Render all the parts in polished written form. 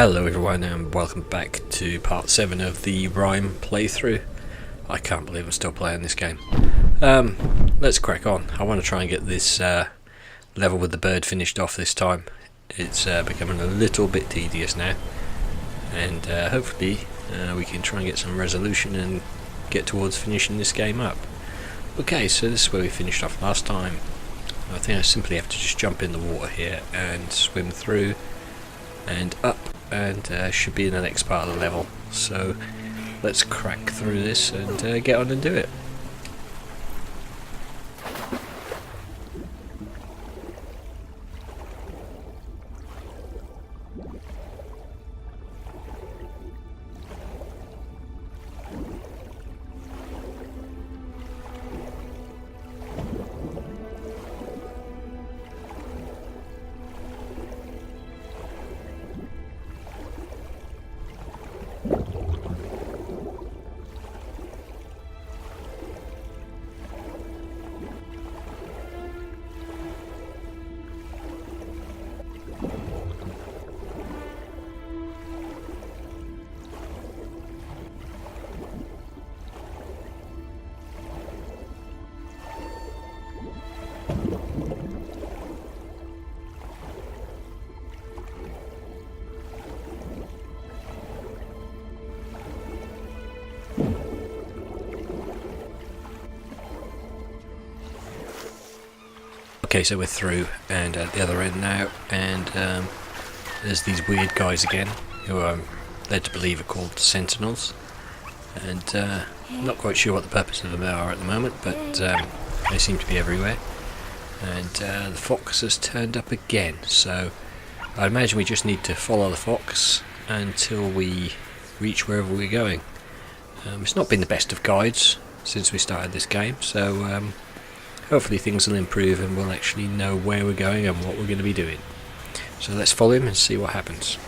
Hello everyone and welcome back to part 7 of the Rime playthrough. I can't believe I'm still playing this game. Let's crack on. I want to try and get this level with the bird finished off this time. It's becoming a little bit tedious now, and hopefully we can try and get some resolution and get towards finishing this game up. Okay, so this is where we finished off last time. I think I simply have to just jump in the water here and swim through and up, and should be in the next part of the level. So let's crack through this and get on and do it. Okay, so we're through and at the other end now, and there's these weird guys again who I'm led to believe are called Sentinels, and I'm not quite sure what the purpose of them are at the moment, but they seem to be everywhere. And the fox has turned up again, so I imagine we just need to follow the fox until we reach wherever we're going. It's not been the best of guides since we started this game, so hopefully things will improve and we'll actually know where we're going and what we're going to be doing. So let's follow him and see what happens.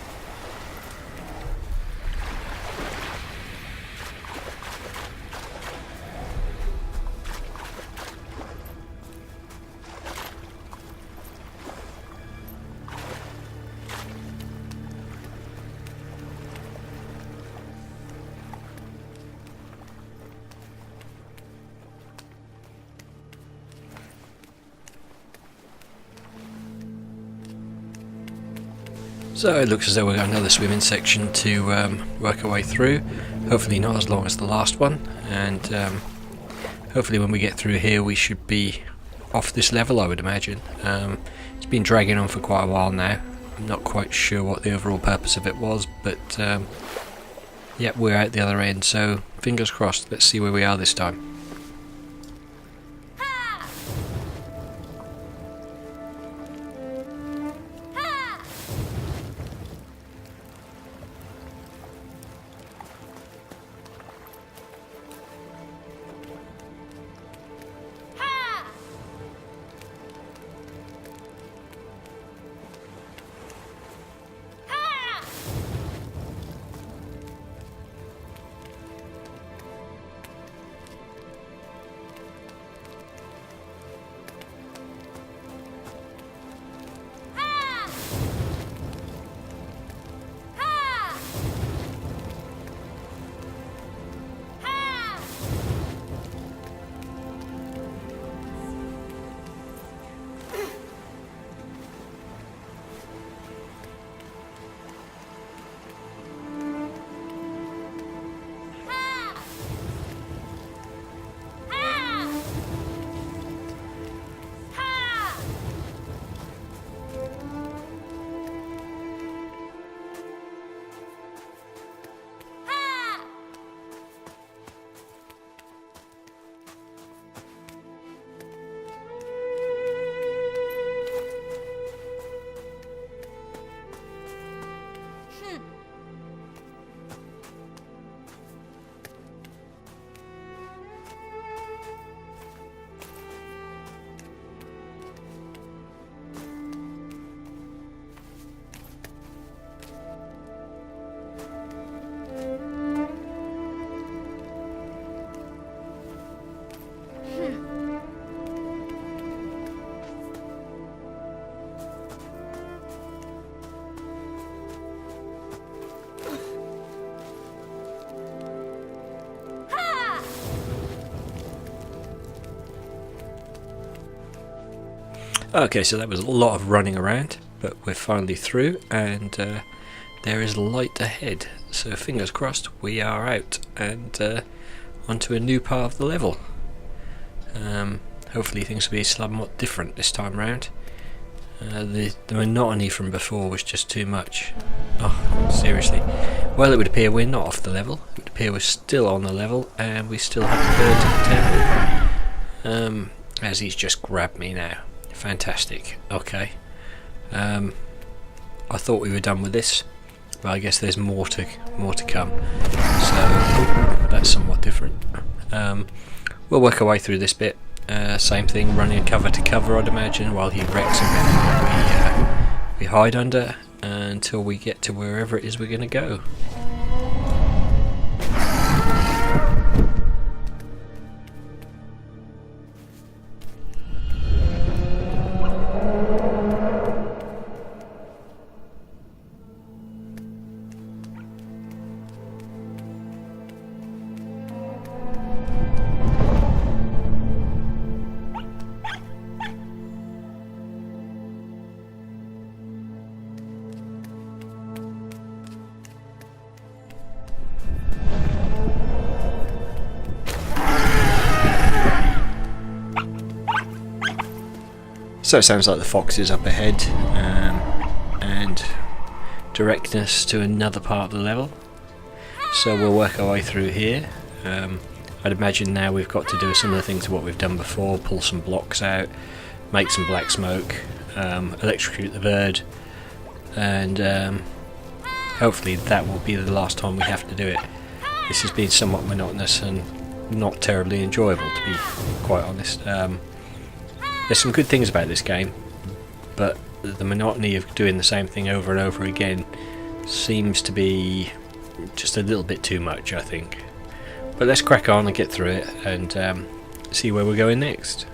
So it looks as though we've got another swimming section to work our way through. Hopefully not as long as the last one, and hopefully when we get through here we should be off this level, I would imagine. It's been dragging on for quite a while now. I'm not quite sure what the overall purpose of it was, but yeah, we're out the other end, so fingers crossed. Let's see where we are this time. Okay, so that was a lot of running around, but we're finally through, and there is light ahead. So fingers crossed, we are out and onto a new part of the level. Hopefully things will be somewhat different this time round. The monotony from before was just too much. Oh, seriously. Well, it would appear we're not off the level. It would appear we're still on the level, and we still have the bird to the temple. As he's just grabbed me now. Fantastic. Okay. I thought we were done with this, but I guess there's more to come. So that's somewhat different. We'll work our way through this bit. Same thing, running cover to cover, I'd imagine, while he wrecks and we hide under until we get to wherever it is we're going to go. So it sounds like the fox is up ahead, and directing us to another part of the level. So we'll work our way through here. I'd imagine now we've got to do a similar thing to what we've done before, pull some blocks out, make some black smoke, electrocute the bird, and hopefully that will be the last time we have to do it. This has been somewhat monotonous and not terribly enjoyable, to be quite honest. There's some good things about this game, but the monotony of doing the same thing over and over again seems to be just a little bit too much, I think. But let's crack on and get through it and see where we're going next.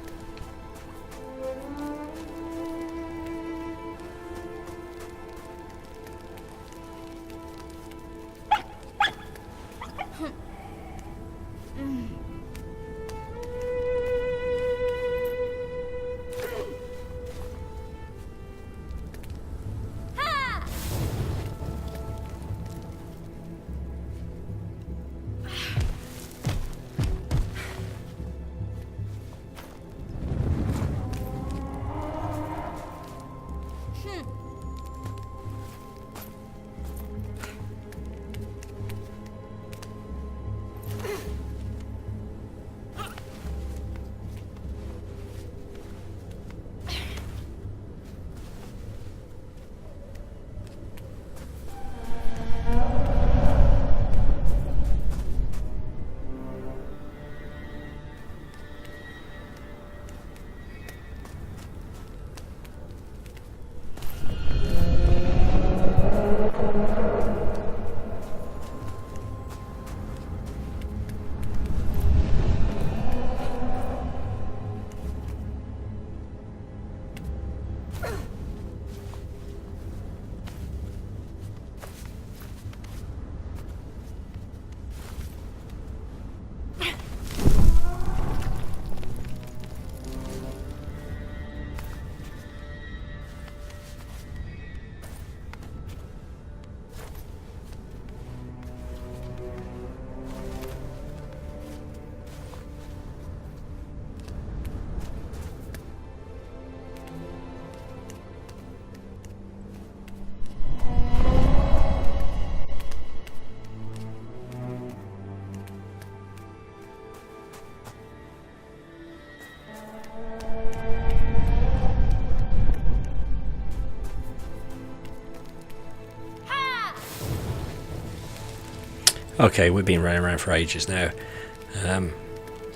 Okay, we've been running around for ages now.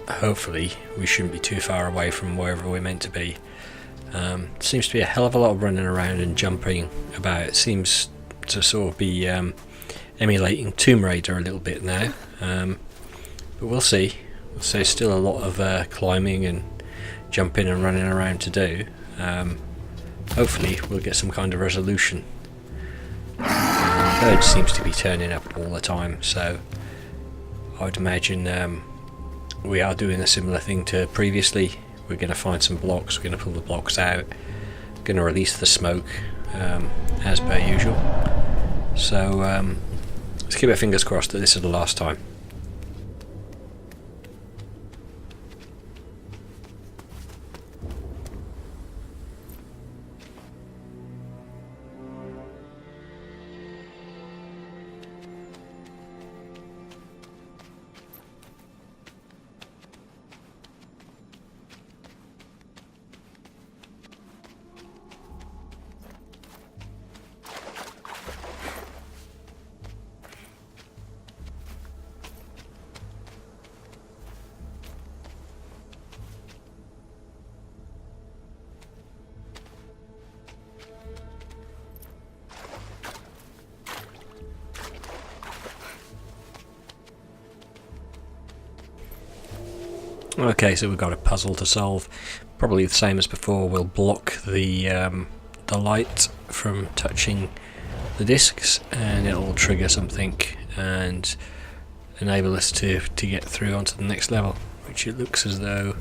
Hopefully we shouldn't be too far away from wherever we're meant to be. Seems to be a hell of a lot of running around and jumping about. It seems to sort of be emulating Tomb Raider a little bit now. But we'll see. So there's still a lot of climbing and jumping and running around to do. Hopefully we'll get some kind of resolution. Bird seems to be turning up all the time, so I would imagine we are doing a similar thing to previously. We're going to find some blocks, we're going to pull the blocks out, Going to release the smoke as per usual. So let's keep our fingers crossed that this is the last time. Okay, so we've got a puzzle to solve. Probably the same as before. We'll block the light from touching the discs, and it'll trigger something and enable us to get through onto the next level. Which it looks as though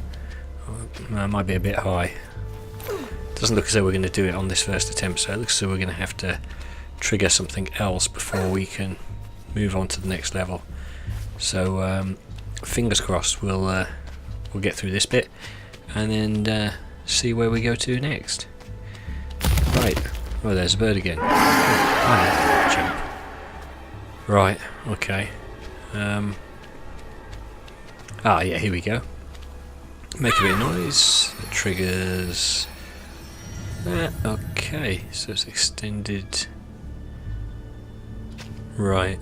might be a bit high. Doesn't look as though we're going to do it on this first attempt, so it looks as though we're going to have to trigger something else before we can move on to the next level. So fingers crossed we'll get through this bit and then see where we go to next. Right, oh, there's a bird again. Oh, jump. Right, okay. Yeah, here we go. Make a bit of noise. It triggers that. Okay, so it's extended. Right.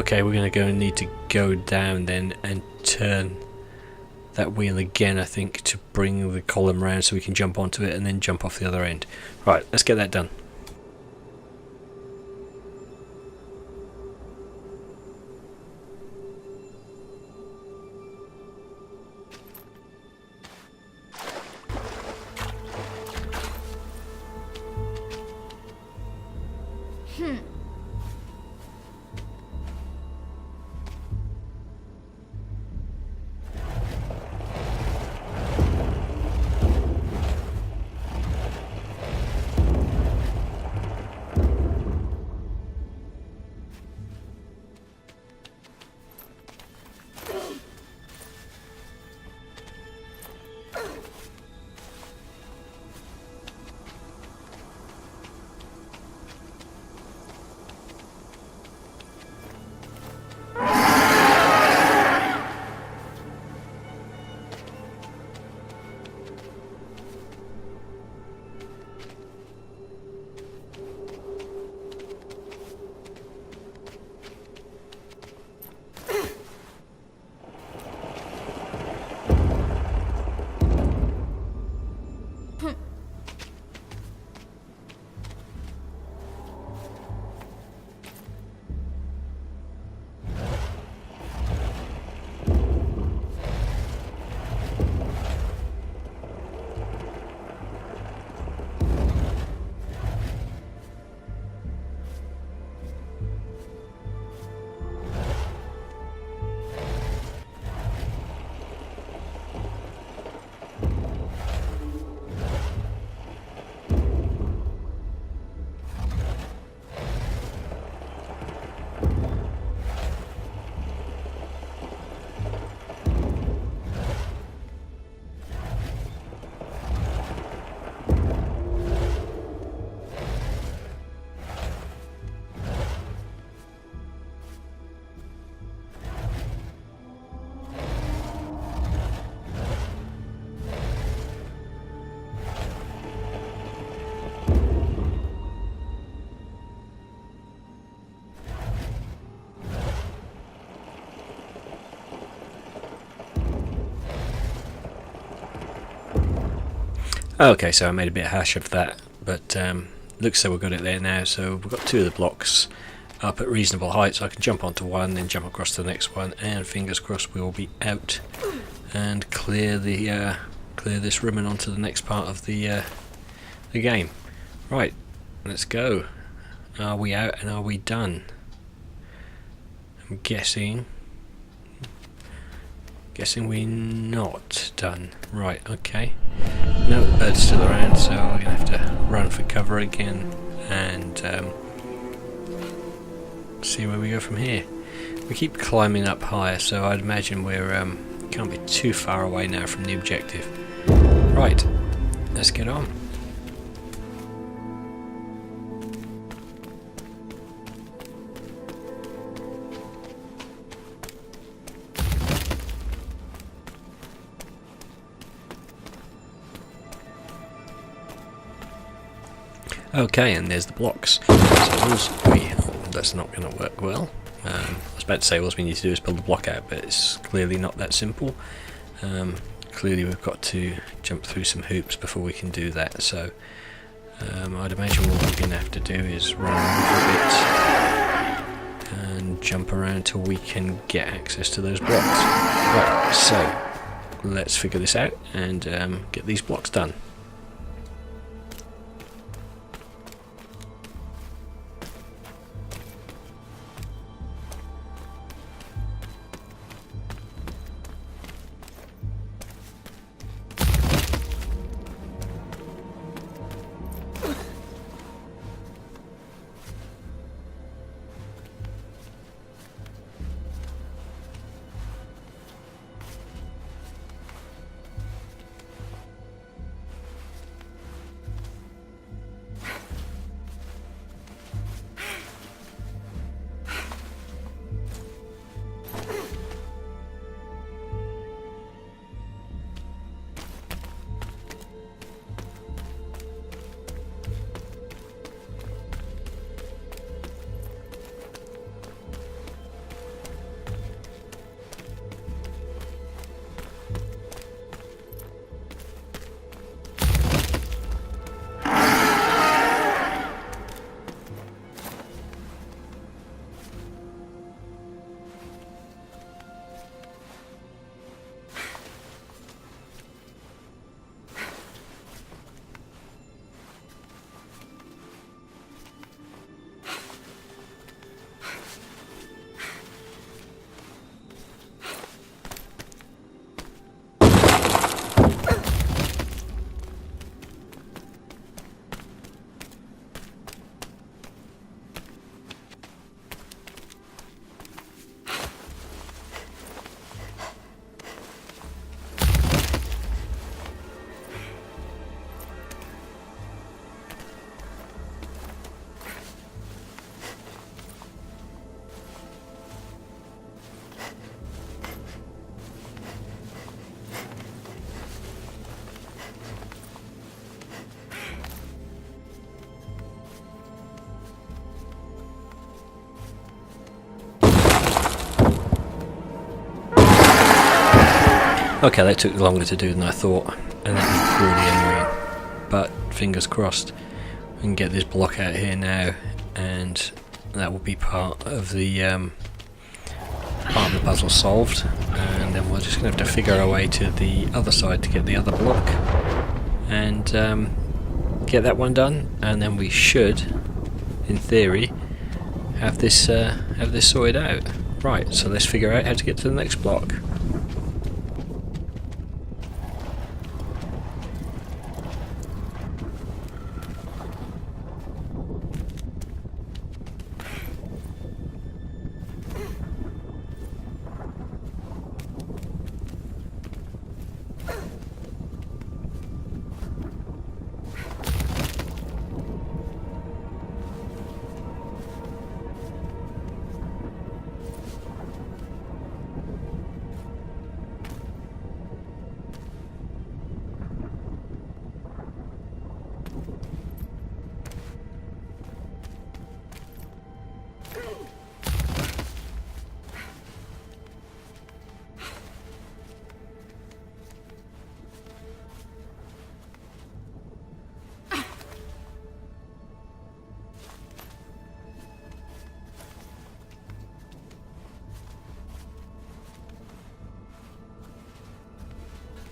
Okay, we're going to need to go down then and turn that wheel again, I think, to bring the column round so we can jump onto it and then jump off the other end. Right, let's get that done. Okay, so I made a bit of hash of that, but looks like we've got it there now. So we've got two of the blocks up at reasonable height, so I can jump onto one, then jump across to the next one, and fingers crossed we will be out and clear this room and onto the next part of the game. Right, let's go. Are we out and are we done? I'm guessing Guessing we're not done. Right, okay. No, the bird's still around, so we're going to have to run for cover again and see where we go from here. We keep climbing up higher, so I'd imagine we're can't be too far away now from the objective. Right, let's get on. Okay, and there's the blocks. So that's not going to work well. I was about to say all we need to do is pull the block out, but it's clearly not that simple. Clearly we've got to jump through some hoops before we can do that, so I'd imagine what we're going to have to do is run around a bit and jump around until we can get access to those blocks. Right, so let's figure this out and get these blocks done. Okay, that took longer to do than I thought, and that was really annoying. But fingers crossed, we can get this block out here now, and that will be part of the puzzle solved. And then we're just going to have to figure our way to the other side to get the other block, and get that one done. And then we should, in theory, have this sorted out. Right, so let's figure out how to get to the next block.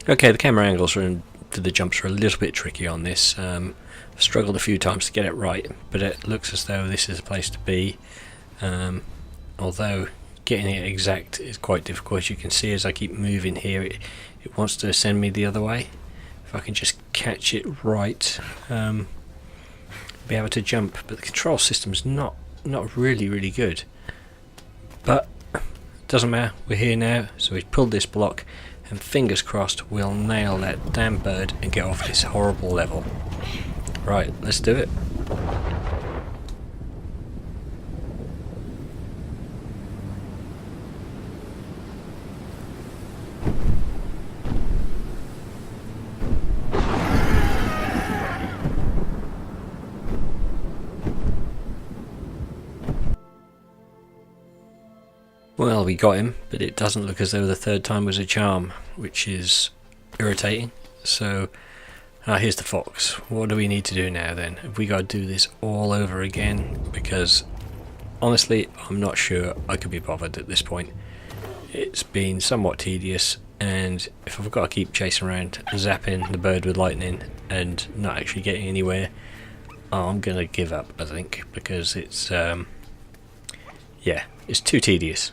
Okay, the camera angles to the jumps are a little bit tricky on this. I've struggled a few times to get it right, but it looks as though this is a place to be. Although getting it exact is quite difficult. As you can see, as I keep moving here, it wants to send me the other way. If I can just catch it right, be able to jump. But the control system's not really good. But doesn't matter, we're here now, so we've pulled this block, and fingers crossed we'll nail that damn bird and get off this horrible level. Right, let's do it. Well, we got him, but it doesn't look as though the third time was a charm, which is irritating. So, here's the fox. What do we need to do now then? Have we got to do this all over again? Because, honestly, I'm not sure I could be bothered at this point. It's been somewhat tedious, and if I've got to keep chasing around, zapping the bird with lightning, and not actually getting anywhere, I'm going to give up, I think, because it's, yeah, it's too tedious.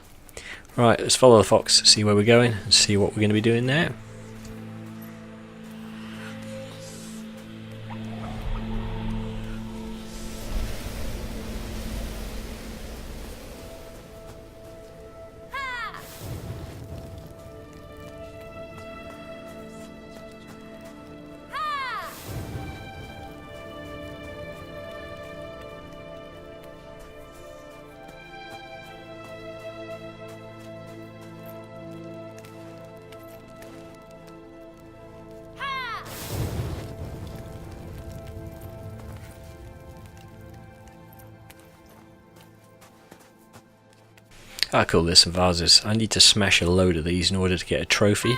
Right, let's follow the fox, see where we're going, and see what we're going to be doing now. Ah, cool, there's some vases. I need to smash a load of these in order to get a trophy,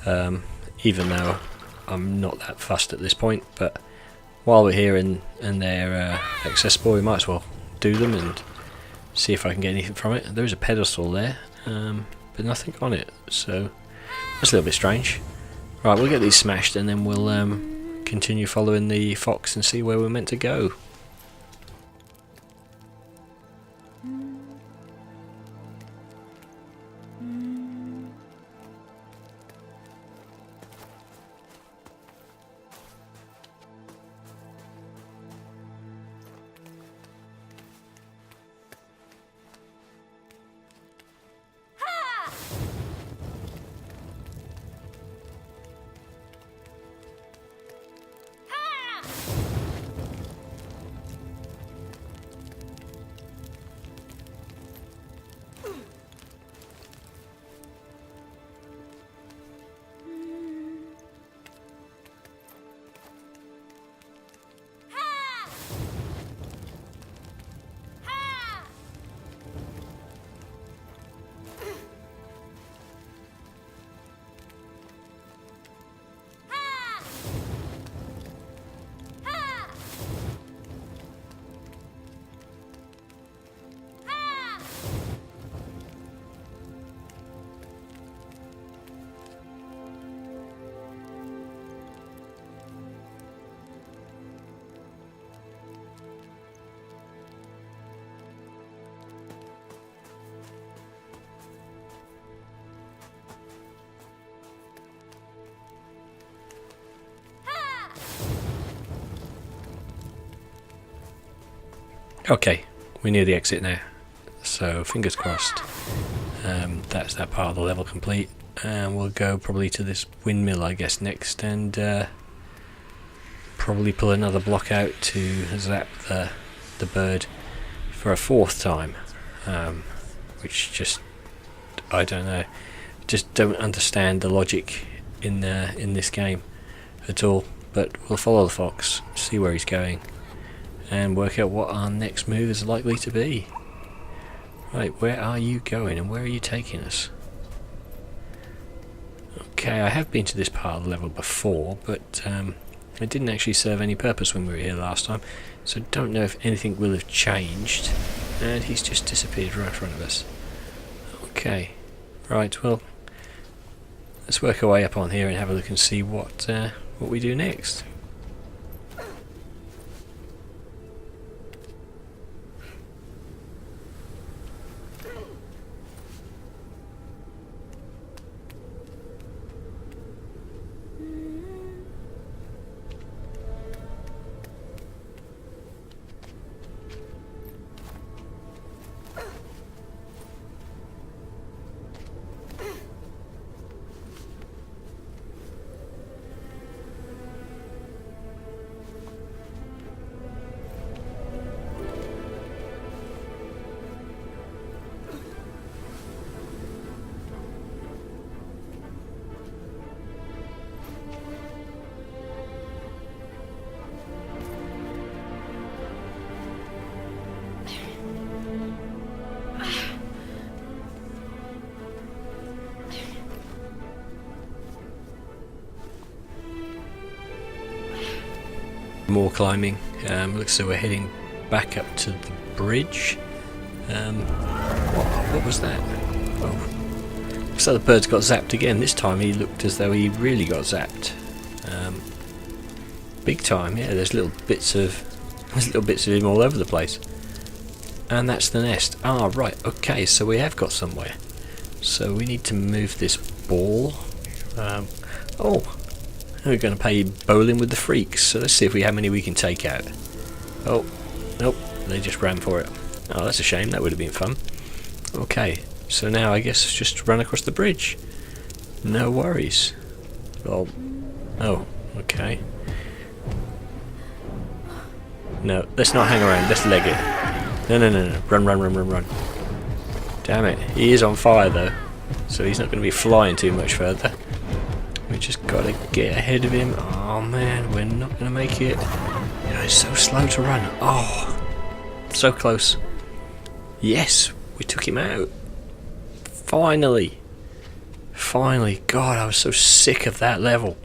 even though I'm not that fussed at this point, but while we're here and they're accessible, we might as well do them and see if I can get anything from it. There is a pedestal there, but nothing on it, so that's a little bit strange. Right, we'll get these smashed and then we'll continue following the fox and see where we're meant to go. Okay, we're near the exit now, so fingers crossed. That's that part of the level complete, and we'll go probably to this windmill, I guess, next, and probably pull another block out to zap the bird for a fourth time, which just, I don't know, just don't understand the logic in this game at all. But we'll follow the fox, see where he's going, and work out what our next move is likely to be. Right, where are you going and where are you taking us? Okay, I have been to this part of the level before, but it didn't actually serve any purpose when we were here last time, so don't know if anything will have changed. And he's just disappeared right in front of us. Okay, right, well, let's work our way up on here and have a look and see what we do next. more climbing. Looks like we're heading back up to the bridge. What was that? Oh, looks like the bird's got zapped again. This time he looked as though he really got zapped. Big time. Yeah, there's little bits of him all over the place. And that's the nest. Ah, right. Okay, so we have got somewhere. So we need to move this ball. Oh, we're going to play bowling with the freaks. So let's see how many we can take out. Oh, nope, they just ran for it. Oh, that's a shame. That would have been fun. Okay, so now I guess it's just run across the bridge. No worries. Well, oh, okay. No, let's not hang around. Let's leg it. No. Run. Damn it. He is on fire though, so he's not going to be flying too much further. We just got to get ahead of him. Oh man, we're not going to make it. You know, it's so slow to run. Oh, so close. Yes, we took him out. Finally. God, I was so sick of that level.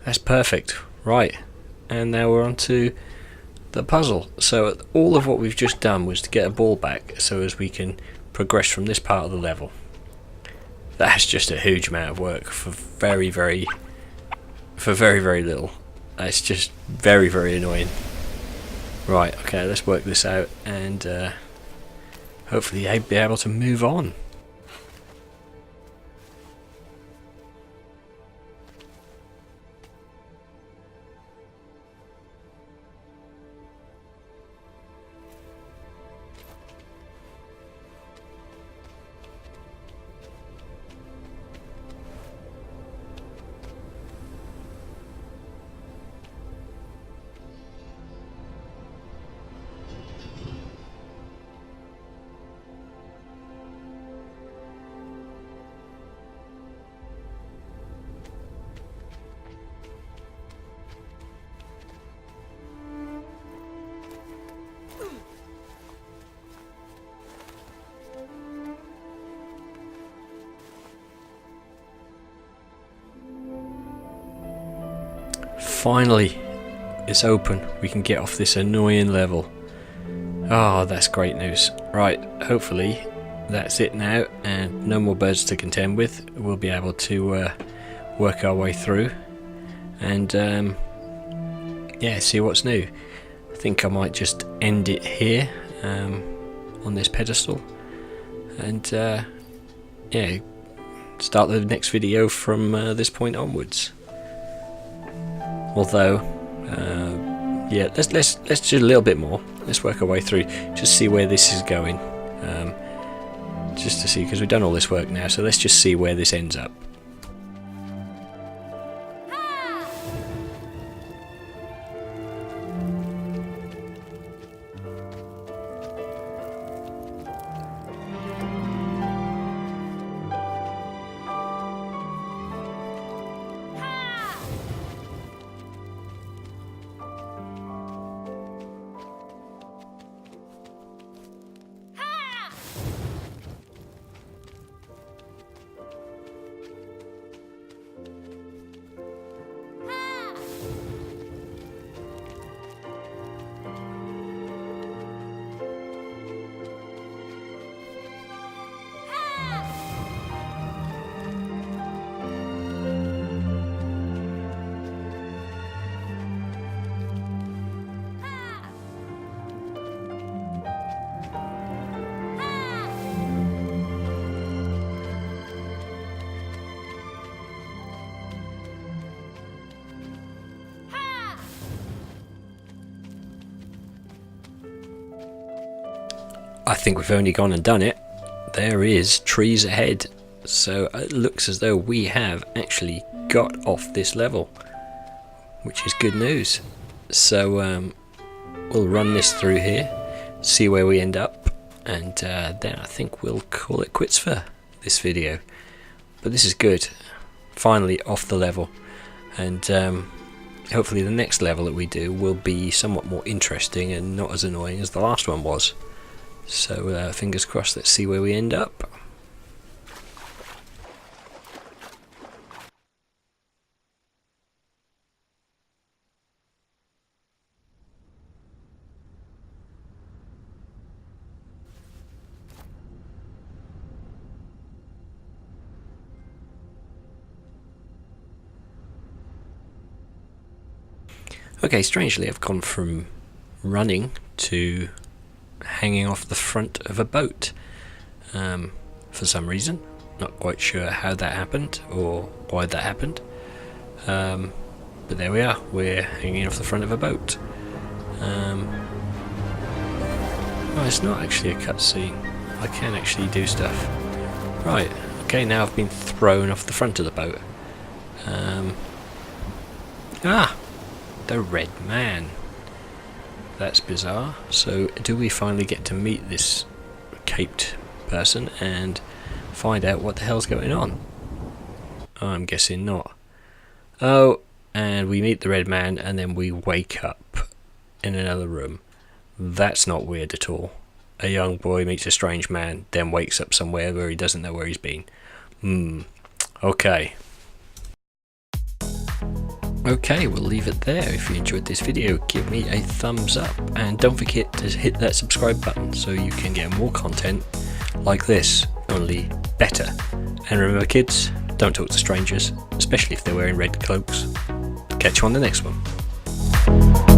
That's perfect. Right, and now we're on to the puzzle. So all of what we've just done was to get a ball back so as we can progress from this part of the level. That's just a huge amount of work for very little. That's just very annoying. Right, okay, let's work this out and hopefully I'll be able to move on. Finally, it's open. We can get off this annoying level. Oh, that's great news. Right, hopefully that's it now, and no more birds to contend with. We'll be able to work our way through and yeah, see what's new. I think I might just end it here on this pedestal, and yeah, start the next video from this point onwards. Although, yeah, let's do a little bit more. Let's work our way through, just see where this is going, just to see, because we've done all this work now. So let's just see where this ends up. I think we've only gone and done it. There is trees ahead, so it looks as though we have actually got off this level, which is good news. So we'll run this through here, see where we end up, and then I think we'll call it quits for this video. But this is good, finally off the level, and hopefully the next level that we do will be somewhat more interesting and not as annoying as the last one was. So fingers crossed, let's see where we end up. Okay, strangely I've gone from running to hanging off the front of a boat for some reason. Not quite sure how that happened or why that happened, but there we are, we're hanging off the front of a boat. Oh, it's not actually a cutscene. I can actually do stuff. Right, okay, now I've been thrown off the front of the boat. The red man. That's bizarre. So do we finally get to meet this caped person and find out what the hell's going on? I'm guessing not. Oh, and we meet the red man and then we wake up in another room. That's not weird at all. A young boy meets a strange man, then wakes up somewhere where he doesn't know where he's been. Okay. Okay, we'll leave it there. If you enjoyed this video, give me a thumbs up and don't forget to hit that subscribe button so you can get more content like this, only better. And remember kids, don't talk to strangers, especially if they're wearing red cloaks. Catch you on the next one.